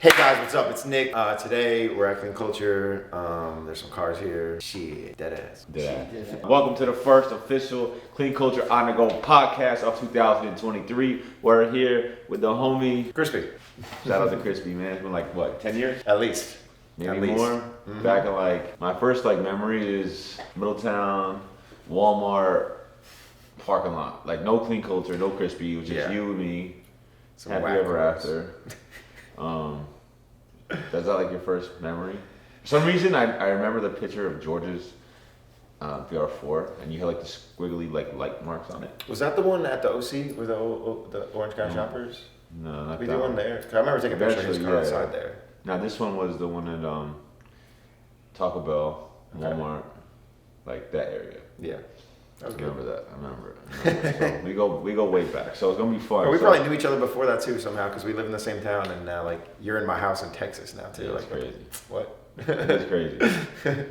Hey guys, what's up? It's Nick. Today we're at Clean Culture. There's some cars here. Shit, dead ass. Welcome to the first official Clean Culture On The Go podcast of 2023. We're here with the homie Crispy. Shout out to Crispy, man. It's been like what, 10 years? At least. Maybe more. Mm-hmm. Back in like my first like memory is Middletown, Walmart parking lot. Like no Clean Culture, no Crispy. It was just you and me. Some happy ever after. That's not like your first memory. For some reason, I remember the picture of George's VR4, and you had like the squiggly like light marks on it. Was that the one at the OC with the Orange County Shoppers? No, not we that did one there. I remember taking a picture of his car outside there. Now this one was the one at Taco Bell, Walmart, like that area. Yeah. I remember that. I remember it. So we go way back. So it's gonna be fun. We probably knew each other before that too somehow because we live in the same town, and now like you're in my house in Texas now too. Yeah, like crazy. What? It's crazy.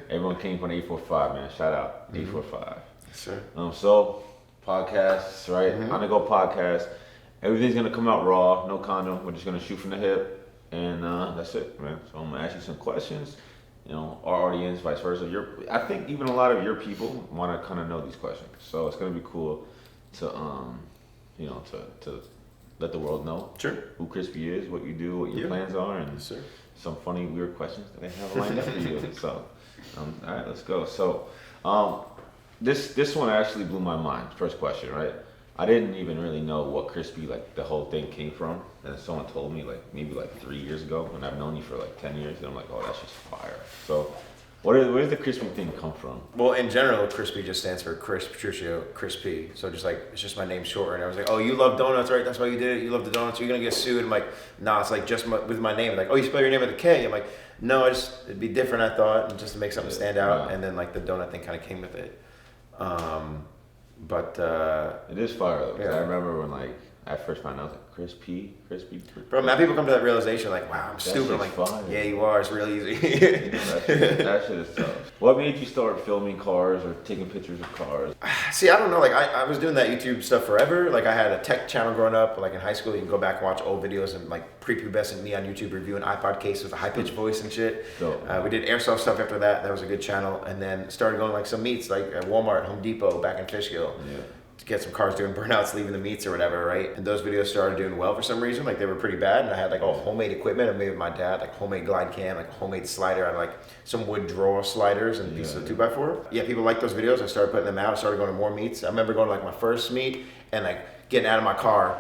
Everyone came from 845, man. Shout out 845. Sure. So podcasts, right? On the go podcast. Everything's gonna come out raw, no condom. We're just gonna shoot from the hip, and that's it, man. So I'm gonna ask you some questions. You know, our audience, vice versa. I think even a lot of your people want to kind of know these questions. So it's gonna be cool to, to let the world know who Crispy is, what you do, what your plans are, and some funny, weird questions that I have lined up for you. So, all right, let's go. So, this one actually blew my mind. First question, right? I didn't even really know what Crispy, like the whole thing came from. And someone told me maybe 3 years ago, and I've known you for 10 years, and I'm like, oh, that's just fire. So where does the Crispy thing come from? Well, in general, Crispy just stands for Chris Patricio, Crispy. So just it's just my name shorter. And I was like, oh, you love donuts, right? That's why you did it. You love the donuts. You're going to get sued. I'm like, nah, it's just with my name. Like, oh, you spell your name with a K. I'm like, no, it'd be different, I thought, and just to make something stand out. Yeah. And then the donut thing kind of came with it. But it is fire though. Yeah. I remember when I first found out, I was like, Crispy. Bro, now people come to that realization wow, I'm stupid. I'm like, fire. Yeah, you are. It's real easy. that shit is tough. What made you start filming cars or taking pictures of cars? See, I don't know. I was doing that YouTube stuff forever. I had a tech channel growing up. In high school, you can go back and watch old videos and prepubescent me on YouTube reviewing iPod cases with a high-pitched voice and shit. We did airsoft stuff after that. That was a good channel. And then started going some meets at Walmart, Home Depot, back in Fishkill. Yeah. To get some cars doing burnouts, leaving the meets or whatever, right? And those videos started doing well for some reason. They were pretty bad, and I had all homemade equipment I made with my dad, homemade glide cam, a homemade slider on some wood draw sliders and pieces of 2x4. Yeah, people liked those videos. I started putting them out. I started going to more meets. I remember going to my first meet and getting out of my car,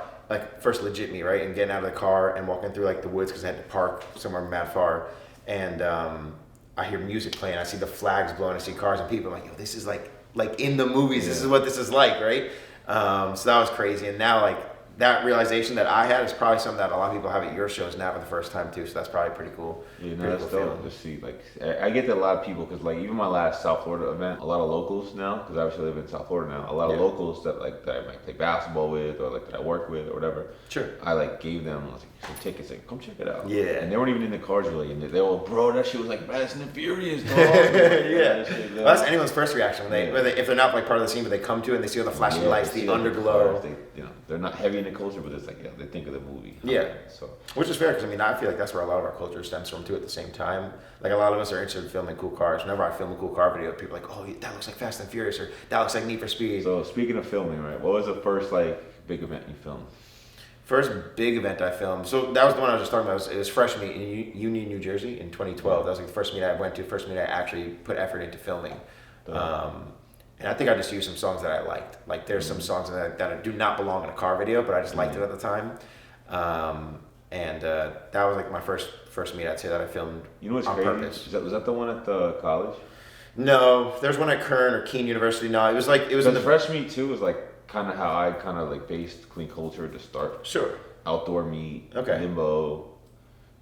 first legit meet, right? And getting out of the car and walking through the woods because I had to park somewhere mad far. And I hear music playing. I see the flags blowing. I see cars and people. I'm like, yo, this is like in the movies, this is what this is like, right? So that was crazy. And now that realization that I had is probably something that a lot of people have at your shows now for the first time too. So that's probably pretty cool. Yeah, no, that's dope to see. I get that a lot of people, because even my last South Florida event, a lot of locals now, because I obviously live in South Florida now, a lot of locals that that I might play basketball with or that I work with or whatever. Sure. I gave them some tickets, come check it out. Yeah. And they weren't even in the cars really, and they were, bro, that shit was Fast and Furious, dog. Yeah. Well, that's anyone's first reaction when if they're not part of the scene, but they come to it and they see all the flashing lights, the underglow. They're not heavy in the culture, but it's they think of the movie. Yeah. So, which is fair, because I feel that's where a lot of our culture stems from too. At the same time, a lot of us are interested in filming cool cars. Whenever I film a cool car video, people are like, oh, that looks like Fast and Furious, or that looks like Need for Speed. So speaking of filming, right? What was the first big event you filmed? First big event I filmed. So that was the one I was just talking about. It was Fresh Meat in Union, New Jersey in 2012. That was the first meet I went to. First meet I actually put effort into filming. And I think I just used some songs that I liked. There's some songs that do not belong in a car video, but I just liked it at the time. And that was my first meet, I'd say, that I filmed on purpose. Was that the one at the college? No, there's one at Kern or Keene University. No, it was in the Fresh Meet too was kind of how I based Clean Culture to start. Sure. Outdoor meet, limbo,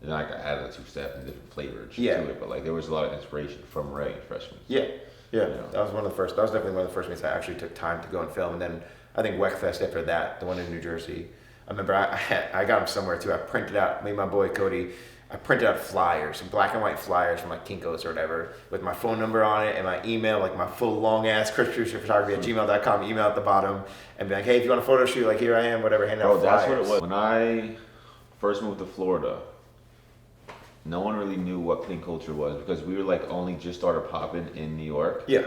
and I added a two-step and different flavors to it. But there was a lot of inspiration from Ray and Fresh Meet. Yeah. Yeah, that was one of the first. That was definitely one of the first meets I actually took time to go and film. And then I think Weckfest after that, the one in New Jersey. I remember I got them somewhere too. I printed out, me and my boy Cody, I printed out flyers, some black and white flyers from Kinko's or whatever, with my phone number on it and my email, my full long ass KrispyMedia@gmail.com email at the bottom, and be like, hey, if you want a photo shoot, here I am, whatever, hand out flyers. That's what it was. When I first moved to Florida, no one really knew what clean culture was because we were like only just started popping in New York. Yeah.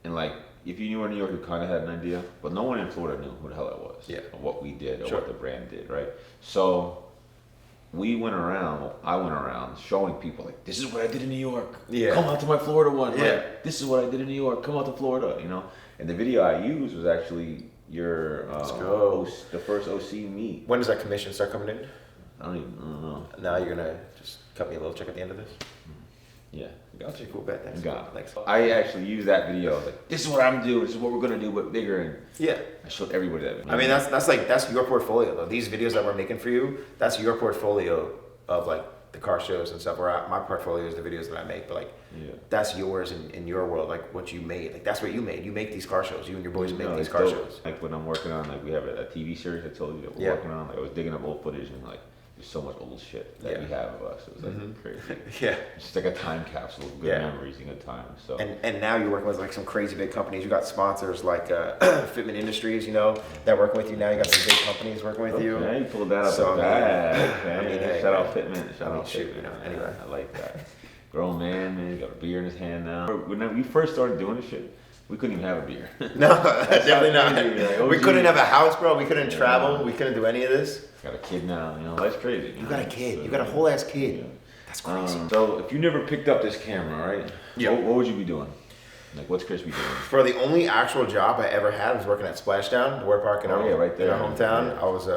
And like, if you knew in New York, you kind of had an idea, but no one in Florida knew who the hell it was. Yeah. Or what we did or Sure. what the brand did, right? So I went around showing people like, this is what I did in New York. Yeah. Come out to my Florida one. Yeah. Like, this is what I did in New York. Come out to Florida, you know? And the video I used was actually your, the first OC meet. When does that commission start coming in? I don't know. Now you're gonna just cut me a little check at the end of this? Yeah, Got you. Cool bet. Thanks. Thanks. I actually used that video. I was like, this is what I'm doing. This is what we're gonna do, but bigger. And Yeah. I showed everybody that video. I mean, that's your portfolio though. These videos that we're making for you, that's your portfolio of like the car shows and stuff. My portfolio is the videos that I make, but like that's yours in your world, like what you made. Like that's what you made. You make these car shows. You and your boys make these car shows. Like when I'm working on, like we have a TV series I told you that we're working on. Like I was digging up old footage and like there's so much old shit that we have of us. It was like crazy. Yeah. It's just like a time capsule of good memories and good times. So and now you're working with like some crazy big companies. You got sponsors like Fitment Industries, you know, that working with you now. You got some big companies working with you. Yeah, you pulled that up. So, I I mean, hey, shout out Fitment. Shout out shoot, Fitment. you know, anyway. I like that. Grown man, got a beer in his hand now. When we first started doing this shit, we couldn't even have a beer. No, definitely not. Like, we couldn't have a house, bro. We couldn't travel. We couldn't do any of this. Got a kid now, you know, that's crazy. You got a kid. So, you got a whole ass kid. Yeah. That's crazy. So if you never picked up this camera, right? Yeah. What would you be doing? Like, what's Crispy doing? For the only actual job I ever had was working at Splashdown, the water park in our right there. In our hometown. Yeah. I was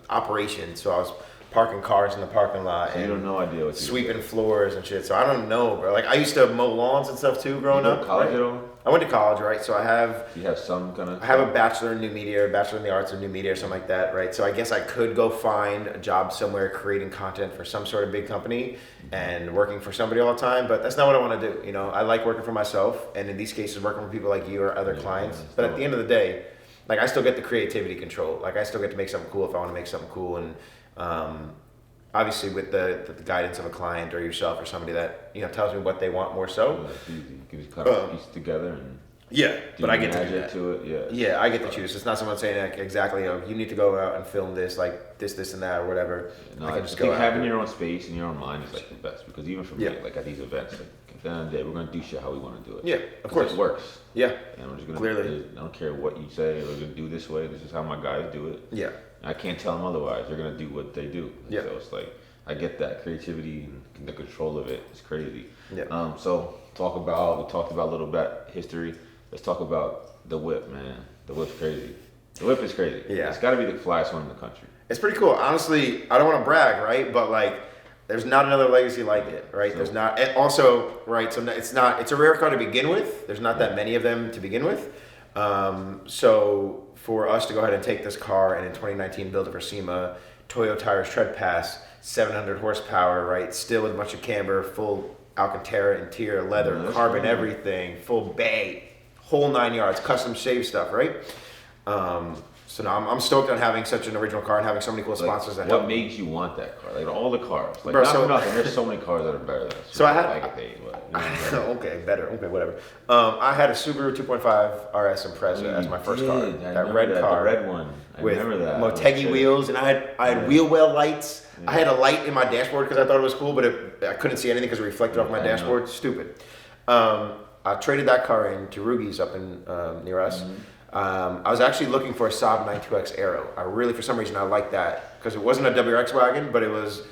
operations, so I was parking cars in the parking lot. So and you don't know idea what sweeping floors and shit. So I don't know, bro. Like I used to mow lawns and stuff too growing up. College at all? I went to college, right? So I have. You have some kind of. I have a bachelor in new media, a bachelor in the arts of new media, or something like that, right? So I guess I could go find a job somewhere creating content for some sort of big company and working for somebody all the time, but that's not what I want to do. You know, I like working for myself, and in these cases, working for people like you or other clients. But at the end of the day, like I still get the creativity control. Like I still get to make something cool if I want to make something cool, and obviously with the guidance of a client or yourself or somebody that tells me what they want more so. Yeah, it's easy. You can just cut a piece together and. Yeah, but I get to do that. To it, yeah, I get to choose. It's not someone saying like, exactly, you need to go out and film this, like this, and that, or whatever. No, I can just go out. Having your own space and your own mind is like the best because even for me, like at these events, like at the end of the day, we're gonna do shit how we want to do it. Yeah, of course, it works. Yeah, and we're just gonna. Clearly, I don't care what you say. We're gonna do this way. This is how my guys do it. Yeah, I can't tell them otherwise. They're gonna do what they do. Yeah, so it's like I get that creativity and the control of it. It's crazy. Yeah. So we talked about a little bit history. Let's talk about the whip, man. The whip's crazy. The whip is crazy. Yeah. It's got to be the flyest one in the country. It's pretty cool. Honestly, I don't want to brag, right? But like, there's not another legacy like it, right? So, there's not. And also, right? So it's a rare car to begin with. There's not that many of them to begin with. So for us to go ahead and take this car and in 2019 build it for SEMA, Toyo tires, tread pass, 700 horsepower, right? Still with a bunch of camber, full Alcantara interior, leather, carbon, cool. Everything, full bay. Whole 9 yards, custom shave stuff, right? So now I'm stoked on having such an original car and having so many cool sponsors that help. What made you want that car? Like all the cars, like bro, not for nothing. There's so many cars that are better than us. So I had okay, better, okay, whatever. I had a Subaru 2.5 RS Impreza as my first car. That red car, the red one. I with remember that. Motegi wheels, and I had wheel well lights. Yeah. I had a light in my dashboard because I thought it was cool, but I couldn't see anything because it reflected off my dashboard. Stupid. I traded that car in to Rugi's up in near us. Mm-hmm. I was actually looking for a Saab 92X Aero. For some reason, I liked that because it wasn't a WRX wagon, but it was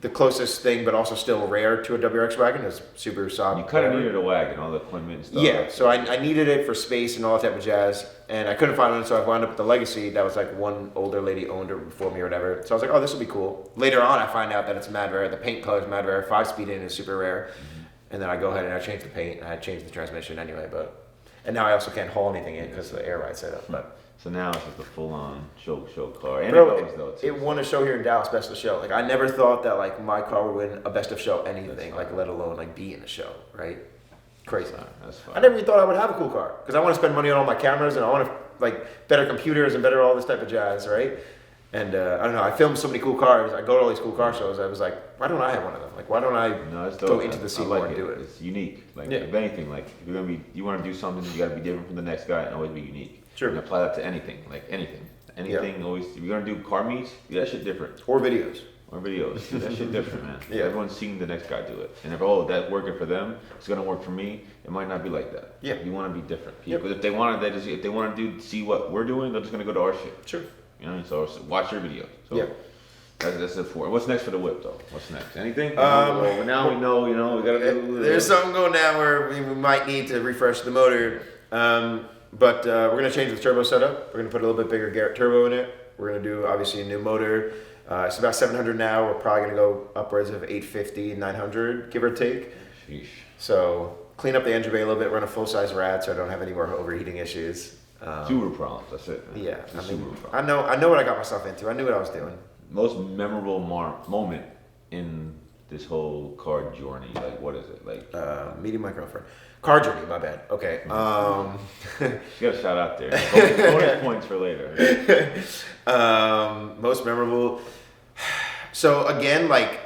the closest thing, but also still rare to a WRX wagon is Subaru Saab. You kind of needed a wagon, all the equipment and stuff. Yeah, so I needed it for space and all that type of jazz, and I couldn't find one, so I wound up with the Legacy that was like one older lady owned it before me or whatever. So I was like, oh, this will be cool. Later on, I find out that it's mad rare. The paint color is mad rare. 5-speed in is super rare. Mm-hmm. And then I go ahead and I change the paint. I had changed the transmission anyway, and now I also can't haul anything in because of the air ride setup. But so now it's just a full-on show car. And bro, it won a show here in Dallas, Best of Show. Like I never thought that like my car would win a Best of Show anything, like let alone like be in a show, right? Crazy. That's fine. I never even thought I would have a cool car because I want to spend money on all my cameras and I want to like better computers and better all this type of jazz, right? And I don't know, I filmed so many cool cars. I go to all these cool car shows. I was like, why don't I have one of them? Like, why don't I go into the scene more and do it? It's unique. Like, if anything, like, if you're gonna you want to do something, you got to be different from the next guy and always be unique. Sure. And apply that to anything. Like, anything. Always, if you're gonna do car meets, do that shit different. Or videos. More videos. Dude, that shit different, man. Yeah. Everyone's seeing the next guy do it. And if, that's working for them, it's going to work for me. It might not be like that. Yeah. You want to be different. Because if they want to see what we're doing, they're just going to go to our shit. Sure. You know, so watch your videos. So yeah. That's it for it. What's next for the whip, though? What's next? Anything? Well, now we know, we got to do... There's something going down where we might need to refresh the motor. But we're going to change the turbo setup. We're going to put a little bit bigger Garrett turbo in it. We're going to do, obviously, a new motor. It's about 700 now. We're probably going to go upwards of 850, 900, give or take. Sheesh. So clean up the engine bay a little bit. Run a full-size rad so I don't have any more overheating issues. Subaru problems, that's it, man. Yeah. I know what I got myself into. I knew what I was doing. Most memorable moment in this whole car journey, like what is it? Like meeting my girlfriend. Car journey, my bad. Okay. You got a shout out there. Bonus points for later. Most memorable. So again, like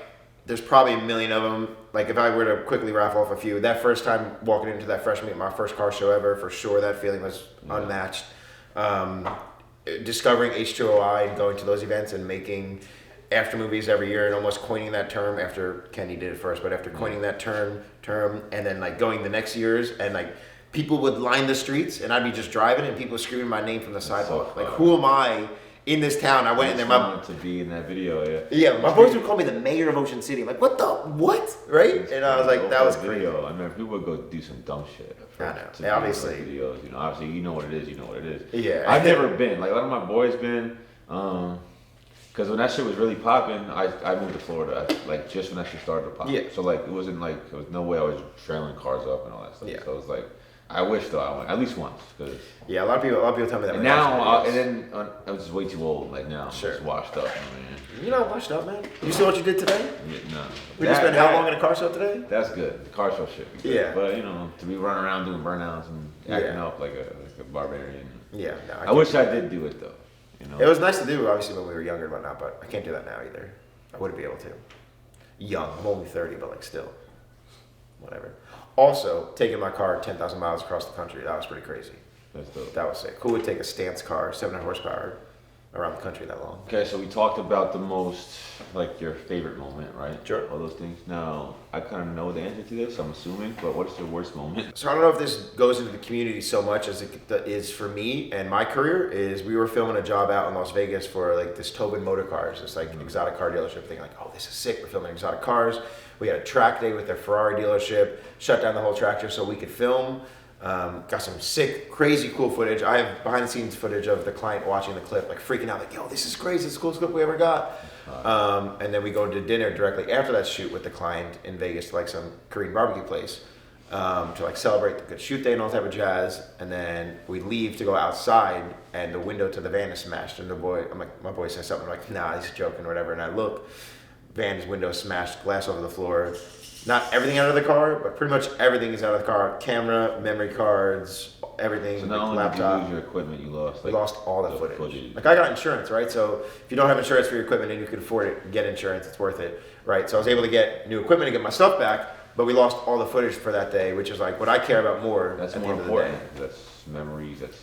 there's probably a million of them. Like if I were to quickly raffle off a few, that first time walking into that fresh meet, my first car show ever, for sure that feeling was unmatched. Discovering H2OI and going to those events and making after movies every year and almost coining that term after Kenny did it first, but after coining that term and then like going the next years and like people would line the streets and I'd be just driving and people screaming my name from the sidewalk. So like who am I in this town? I went in there. Wanted to be in that video, yeah. My boys would call me the mayor of Ocean City. I'm like, what? Right? And I was like, that was crazy. Video. I remember people would go do some dumb shit. I know. Yeah, obviously. Videos, obviously, you know what it is. Yeah. I've never been. Like a lot of my boys been. Because when that shit was really popping, I moved to Florida. Like just when that shit started to pop. Yeah. So like it wasn't like there was no way I was trailing cars up and all that stuff. Yeah. So it was like. I wish though I went at least once. Cause yeah, a lot of people tell me that. And now, and then I was just way too old. Like now, I'm sure. just washed up, man. You're not washed up, man. You see what you did today? Yeah, no. We just spent how long in a car show today? That's good. The car show shit. Yeah. But to be running around doing burnouts and acting up like a barbarian. Yeah. No, I wish I did do it though. It was nice to do, obviously, when we were younger and whatnot, but I can't do that now either. I wouldn't be able to. Young. I'm only 30, but like still. Whatever. Also, taking my car 10,000 miles across the country, that was pretty crazy. That's dope. That was sick. Who would take a stance car, 700 horsepower, around the country that long? Okay, so we talked about the most, like your favorite moment, right? Sure. All those things. Now, I kind of know the answer to this, I'm assuming, but what's your worst moment? So I don't know if this goes into the community so much as it is for me and my career, is we were filming a job out in Las Vegas for like this Tobin Motor Cars, this like exotic car dealership thing, like, oh, this is sick, we're filming exotic cars. We had a track day with their Ferrari dealership, shut down the whole track just so we could film. Got some sick, crazy cool footage. I have behind the scenes footage of the client watching the clip, like freaking out, like, yo, this is crazy, it's the coolest clip we ever got. And then we go to dinner directly after that shoot with the client in Vegas to like some Korean barbecue place to like celebrate the good shoot day and all type of jazz. And then we leave to go outside and the window to the van is smashed. And my boy says something, I'm like, nah, he's joking or whatever. And I look, van's window smashed, glass over the floor. Not everything out of the car, but pretty much everything is out of the car. Camera, memory cards, everything. So not only laptop. did you lose your equipment, you lost. We lost all the footage. Like I got insurance, right? So if you don't have insurance for your equipment and you can afford it, get insurance. It's worth it, right? So I was able to get new equipment and get my stuff back, but we lost all the footage for that day, which is like what I care about more. That's at more the end of the day. important. That's memories. That's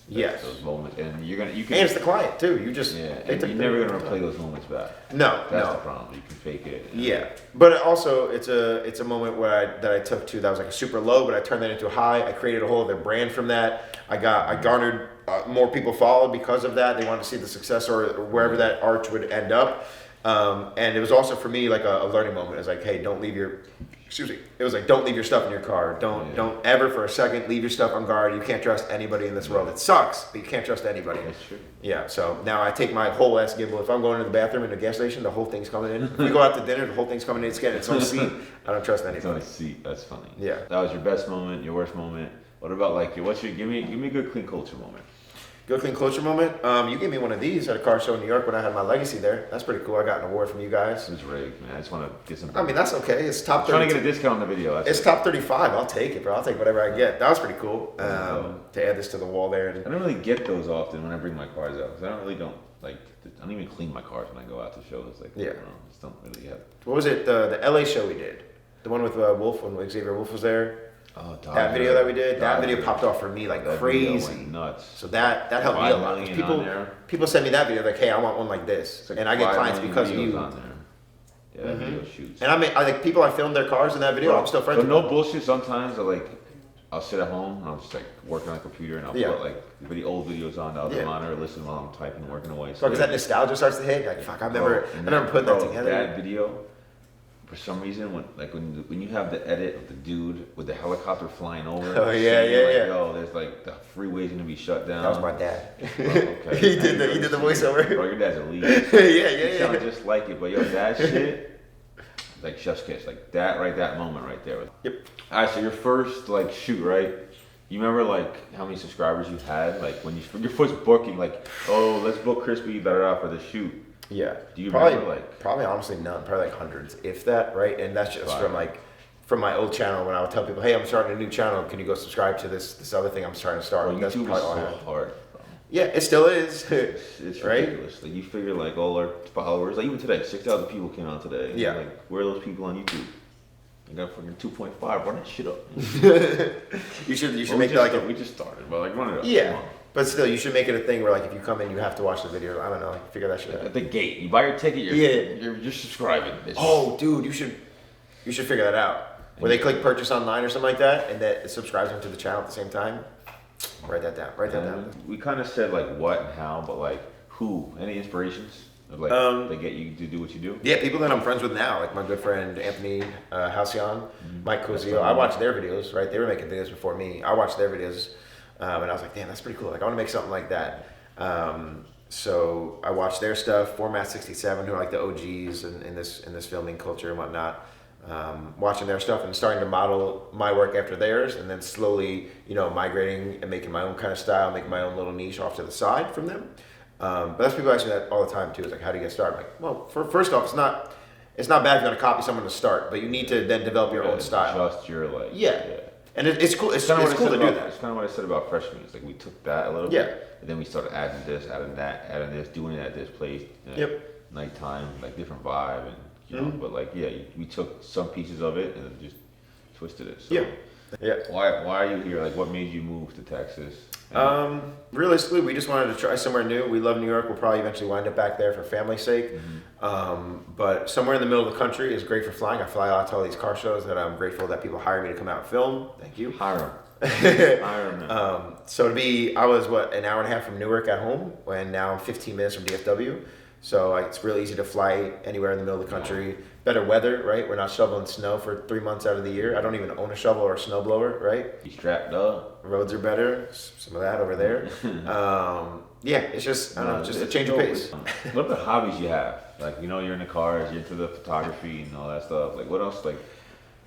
yes. Those moments, and you can. And it's the client too. You just you're never gonna replay those moments back. No, that's the problem. You can fake it. Yeah, but also it's a moment where I took to that was like a super low, but I turned that into a high. I created a whole other brand from that. I garnered more people followed because of that. They wanted to see the success or wherever that arch would end up. And it was also for me like a learning moment. It was like, hey, don't leave your it was like, don't leave your stuff in your car. Don't ever for a second leave your stuff on guard. You can't trust anybody in this world. It sucks, but you can't trust anybody. That's true. Yeah, so now I take my whole ass gimbal. If I'm going to the bathroom in a gas station, the whole thing's coming in. If we go out to dinner, the whole thing's coming in. It's getting its own seat. I don't trust anybody. It's on a seat. That's funny. Yeah. That was your best moment, your worst moment. What about like give me a good clean culture moment. Good clean culture moment. You gave me one of these at a car show in New York when I had my legacy there. That's pretty cool. I got an award from you guys. It was rigged, man. I just want to get some. I mean, that's okay. It's top 30. Trying to get a discount on the video. It's top 35. I'll take it, bro. I'll take whatever I get. That was pretty cool. To add this to the wall there. And I don't really get those often when I bring my cars out. Because I don't even clean my cars when I go out to shows. Like, yeah. I just don't really have. What was it? The LA show we did. The one with Wolf, when Xavier Wolf was there. Oh, that video that we did, that video popped off for me like that crazy. Nuts. So that helped me a lot. People send me that video like, hey, I want one like this, like and I get clients because of you. Yeah, that video shoots. And I think people I filmed their cars in that video. I'm still friends with no them. bullshit. Sometimes I'll sit at home and I'll just like work on a computer and I'll put like old videos on the other monitor, listen while I'm typing, working away. So because that nostalgia starts to hit. Like fuck, I remember putting that together. That video, for some reason, when you have the edit of the dude with the helicopter flying over. Oh yeah. Yo, there's like the freeway's gonna be shut down. That was my dad. Okay. he did the voiceover. Bro, your dad's a lead. yeah. Sound just like it, but yo, that shit. Like chef's kiss, like that moment right there. Yep. All right, so your first like shoot, right? You remember like how many subscribers you had, like when your first booking, like let's book Crispy for the shoot. Yeah. Do you probably, remember like? Probably honestly none. Probably like hundreds, if that, right? And that's just from my old channel when I would tell people, hey, I'm starting a new channel. Can you go subscribe to this other thing I'm trying to start? Bro, that's YouTube probably is so hard. Yeah, it still is. It's right? ridiculous. Like you figure like all our followers, like even today, 6,000 people came on today. Yeah. Like where are those people on YouTube? I got fucking 2.5. Run that shit up. you should make that like we just started, but like run it up. Yeah. But still, you should make it a thing where like if you come in, you have to watch the video. I don't know, like, figure that shit out. At the gate, you buy your ticket. You're subscribing. Oh, dude, you should figure that out. Where they click purchase online or something like that, and that it subscribes them to the channel at the same time. Write that down. We kind of said like what and how, but like who? Any inspirations? Like they get you to do what you do? Yeah, people that I'm friends with now, like my good friend Anthony Halcyon, Mike Cozio. I watched their videos, right? They were making videos before me. I watched their videos, and I was like, damn, that's pretty cool. Like I want to make something like that. So I watched their stuff. Format 67, who are like the OGs in this filming culture and whatnot. Watching their stuff and starting to model my work after theirs, and then slowly, migrating and making my own kind of style, making my own little niche off to the side from them. But that's people ask me that all the time too. It's like, how do you get started? I'm like, well, first off, it's not bad if you're gonna copy someone to start, but you need to then develop your own style. Just your like. Yeah. And it's cool. It's cool to do that. It's kind of what I said about freshman. It's like we took that a little bit, and then we started adding this, adding that, adding this, doing it at this place. Nighttime, like different vibe, and but like we took some pieces of it and just twisted it. So. Yeah. Why are you here? Like, what made you move to Texas? Realistically, we just wanted to try somewhere new. We love New York. We'll probably eventually wind up back there for family's sake. But somewhere in the middle of the country is great for flying. I fly out to all these car shows that I'm grateful that people hire me to come out and film. Thank you. Hire them. So I was an hour and a half from Newark at home, and now I'm 15 minutes from DFW. So it's really easy to fly anywhere in the middle of the country. Better weather, right? We're not shoveling snow for 3 months out of the year. I don't even own a shovel or a snowblower, right? You strapped up. Roads are better. Some of that over there. It's just, I don't know, just a change of pace. What are the hobbies you have? Like, you're in the cars, you're into the photography and all that stuff. Like, what else? Like,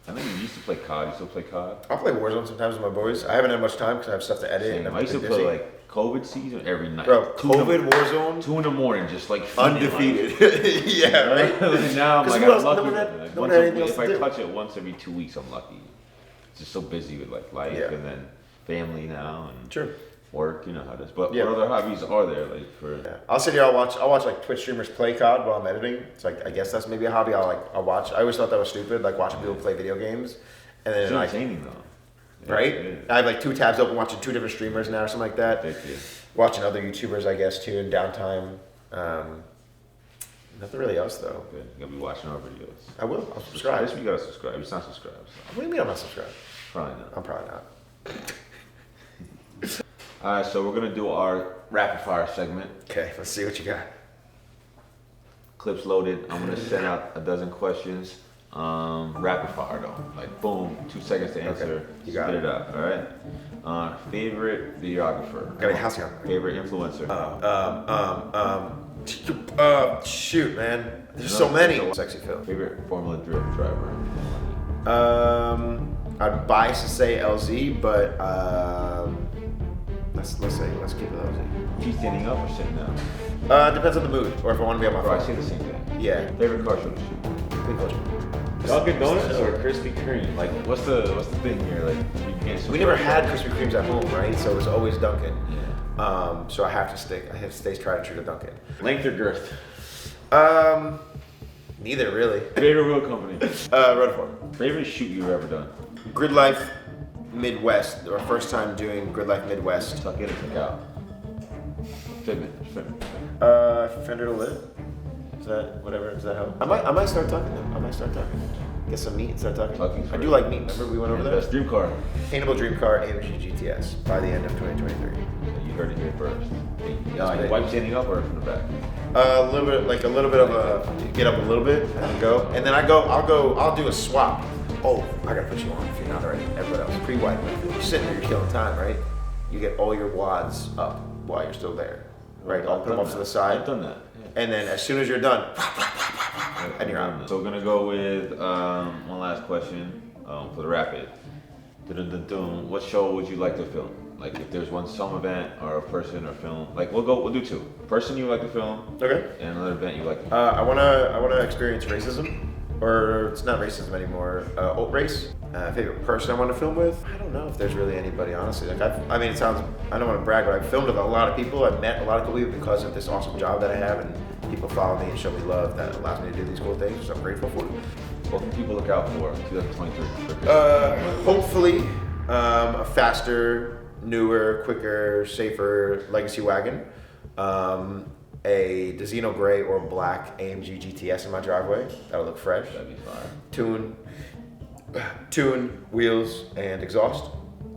I think you used to play COD. You still play COD? I'll play Warzone sometimes with my boys. I haven't had much time because I have stuff to edit. Same. I used to play like COVID season every night. Bro, Warzone. 2 a.m, just like undefeated. Right? Now I'm like, I'm lucky. If I touch it once every 2 weeks, I'm lucky. Just so busy with like life and then family now and work. You know how it is. But what other hobbies are there like for? Yeah. I'll sit here. I'll watch like Twitch streamers play COD while I'm editing. It's like I guess that's maybe a hobby. I'll watch. I always thought that was stupid, like watching people play video games. And then it's entertaining though. Right? I have like 2 tabs open watching 2 different streamers now or something like that. Watching other YouTubers, I guess, too, in downtime. Nothing really else, though. Good. You gotta be watching our videos. I will. I'll subscribe. You gotta subscribe. You're not subscribed. So. What do you mean I'm not subscribed? Probably not. I'm probably not. Alright, so we're gonna do our rapid fire segment. Okay, let's see what you got. Clips loaded. I'm gonna send out a dozen questions. Rapid fire though, like boom, 2 seconds to answer. Okay. You got it. Up. All right. Favorite videographer. Got a house here. Favorite influencer. Shoot, man. There's so many. Sexy Phil. Favorite Formula Drift driver. I'm biased to say LZ, but let's keep it LZ. Is he standing up or sitting down? Depends on the mood, or if I want to be on my phone. I say the same thing. Yeah. Favorite car show to shoot. Clean culture. Dunkin' Donuts or Krispy Kreme? Like, what's the thing here? Like, we never had Krispy Kremes at home, right? So it was always Dunkin'. Yeah. So I have to stay tried and true to Dunkin'. Length or girth? Neither really. Favorite wheel company? Rutherford. Favorite shoot you've ever done? Grid Life Midwest. Our first time doing Grid Life Midwest. Tuck in or tuck out? Fitment. Fender to live. that whatever? Does that help? I might start talking then. I might start talking. Get some meat and start talking. I do like meat. Remember we went over there? Best dream car. Paintable dream car AMG GTS by the end of 2023. You heard it here first. You wipe standing up or from the back? A little bit of a get up a little bit and go, and then I'll do a swap. Oh, I gotta put you on if you're not already. Everybody else pre-wipe. You're sitting there, you're killing time, right? You get all your wads up while you're still there, right? I'll put them off to the side. I've done that. Yeah. And then as soon as you're done, and you're out. So we're gonna go with one last question for the rapid. What show would you like to film? Like if there's some event or a person or film, like we'll do two. Person you like to film, okay, and another event you like to film. I wanna experience racism, or it's not racism anymore. Alt race. Favorite person I want to film with? I don't know if there's really anybody, honestly. Like I mean, it sounds. I don't want to brag, but I've filmed with a lot of people. I've met a lot of cool people because of this awesome job that I have, and people follow me and show me love that allows me to do these cool things, which I'm grateful for. What can people look out for in 2023? Hopefully, a faster, newer, quicker, safer legacy wagon, a Dezino gray or black AMG GTS in my driveway. That'll look fresh. That'd be fine. Tune, wheels, and exhaust.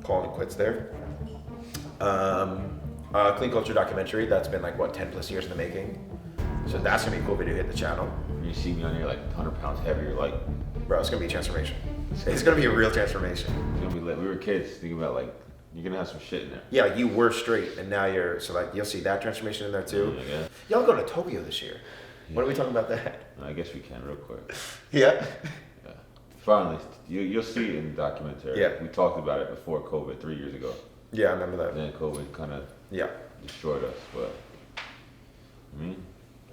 Calling it quits there. Clean culture documentary that's been 10 plus years in the making. So that's gonna be a cool video to hit the channel. You see me on here 100 pounds heavier, bro, it's gonna be a transformation. It's gonna be a real transformation. It's gonna be lit. We were kids thinking about you're gonna have some shit in there. Yeah, you were straight and now you're, you'll see that transformation in there too. Yeah. Y'all going to Tokyo this year. Yeah. When are we talking about that? I guess we can real quick. Yeah. Finally, you'll see it in the documentary. Yeah. We talked about it before COVID 3 years ago. Yeah, I remember that. Then COVID kind of destroyed us, but I mean,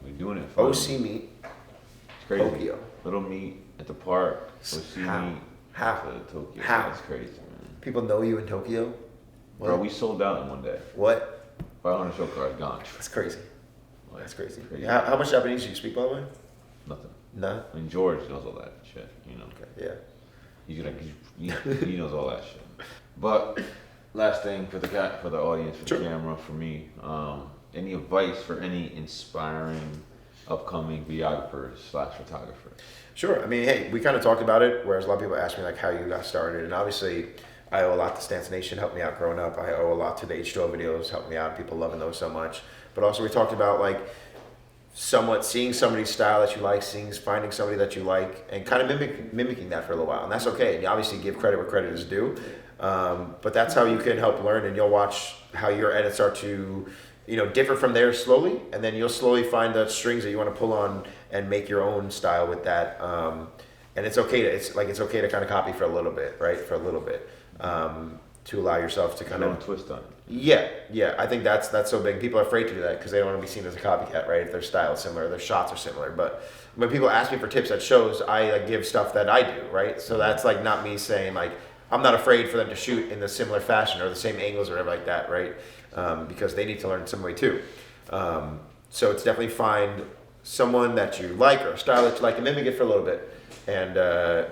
we're doing it. OC meet. It's crazy. Tokyo. Little meet at the park. OC meet. How? To Tokyo. How? That's crazy, man. People know you in Tokyo? What? Bro, we sold out in one day. What? 500 show cards gone. That's crazy. That's crazy. How much Japanese do you speak, by the way? Nothing. No. I mean, George knows all that shit, you know. Okay. Yeah. He knows all that shit. But last thing for the audience, for the camera, for me, any advice for any inspiring upcoming videographers / photographers? Sure. I mean, hey, we kind of talked about it. Whereas a lot of people ask me how you got started, and obviously, I owe a lot to Stance Nation, helped me out growing up. I owe a lot to the H2O videos, helped me out. People loving those so much. But also, we talked about somewhat seeing somebody's style that you like, finding somebody that you like, and kind of mimicking that for a little while. And that's okay. And you obviously give credit where credit is due. But that's how you can help learn, and you'll watch how your edits start to, differ from theirs slowly, and then you'll slowly find the strings that you want to pull on and make your own style with that. And it's okay to kind of copy for a little bit, right? For a little bit, to allow yourself to kind of twist on it. Yeah. I think that's so big. People are afraid to do that because they don't want to be seen as a copycat, right? If their style is similar, their shots are similar. But when people ask me for tips at shows, I give stuff that I do, right? So that's not me saying I'm not afraid for them to shoot in the similar fashion or the same angles or whatever like that, right? Because they need to learn some way too. So it's definitely find someone that you like or a style that you like and mimic it for a little bit, and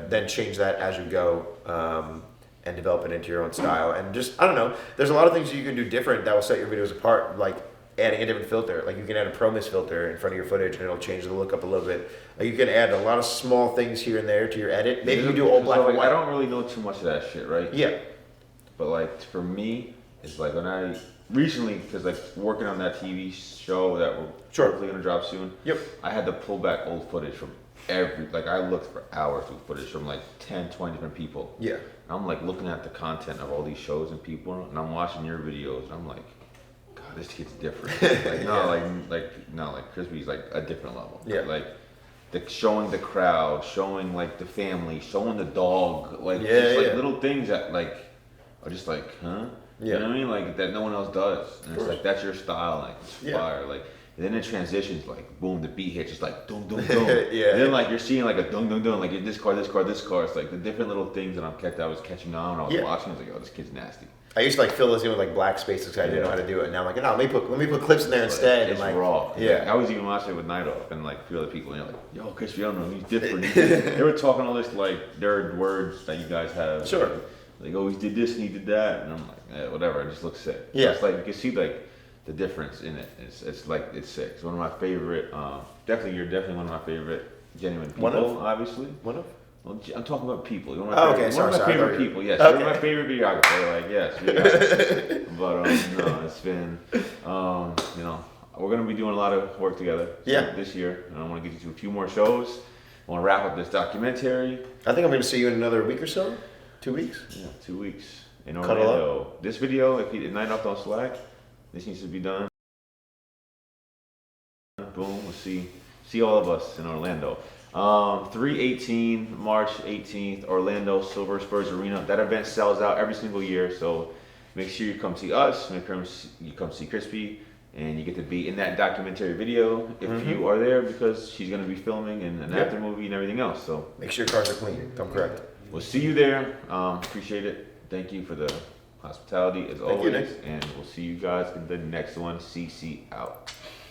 then change that as you go. And develop it into your own style. And just, I don't know, there's a lot of things you can do different that will set your videos apart, like adding a different filter. Like you can add a Pro Mist filter in front of your footage and it'll change the look up a little bit. Like you can add a lot of small things here and there to your edit. Maybe you do all black and white. I don't really know too much of that shit, right? Yeah. But for me, it's when I recently, because working on that TV show that we're hopefully gonna drop soon. Yep. I had to pull back old footage from I looked for hours through footage from 10, 20 different people. Yeah. And I'm looking at the content of all these shows and people, and I'm watching your videos, and I'm like, God, this kid's different. Crispy's a different level. Yeah. Showing the crowd, showing the family, showing the dog, little things that are just huh? Yeah. You know what I mean? That no one else does. And it's that's your style, it's fire. And then it transitions boom, the beat hits, just doom, doom, doom. Yeah. And then you're seeing a dum, dum, dum, this car. It's the different little things that I was catching on when I was watching. I was oh, this kid's nasty. I used to fill this in with black spaces because I didn't know how to do it. Now I'm no, let me put clips in there instead. It's and raw. Yeah. I was even watching it with Nightoff and a few other people, and they're yo, Chris, you don't know, he's different. They were talking all this their words that you guys have. Sure. Oh, he did this and he did that, and I'm yeah, whatever. It just looks sick. Yeah. So it's you can see the difference in it. It's like it's sick. It's one of my favorite. Definitely, you're definitely one of my favorite genuine people. One of? Obviously. One of? Well, I'm talking about people. You're One of my favorite people. Yes, okay. You're my favorite videographer. Like yes, videographer. But no, it's been we're gonna be doing a lot of work together. This year, and I want to get you to a few more shows. I want to wrap up this documentary. I think I'm going to see you in another week or so. 2 weeks. Yeah, 2 weeks in Orlando. This video, if Nightoff don't slack, this needs to be done. Boom. We'll see all of us in Orlando. 3/18, March 18th, Orlando Silver Spurs Arena. That event sells out every single year, so make sure you come see us. Make sure you come see Crispy, and you get to be in that documentary video if you are there, because she's going to be filming and an after movie and everything else. So make sure your cars are clean. Come correct. We'll see you there. Appreciate it. Thank you for the hospitality as always, and we'll see you guys in the next one. CC out.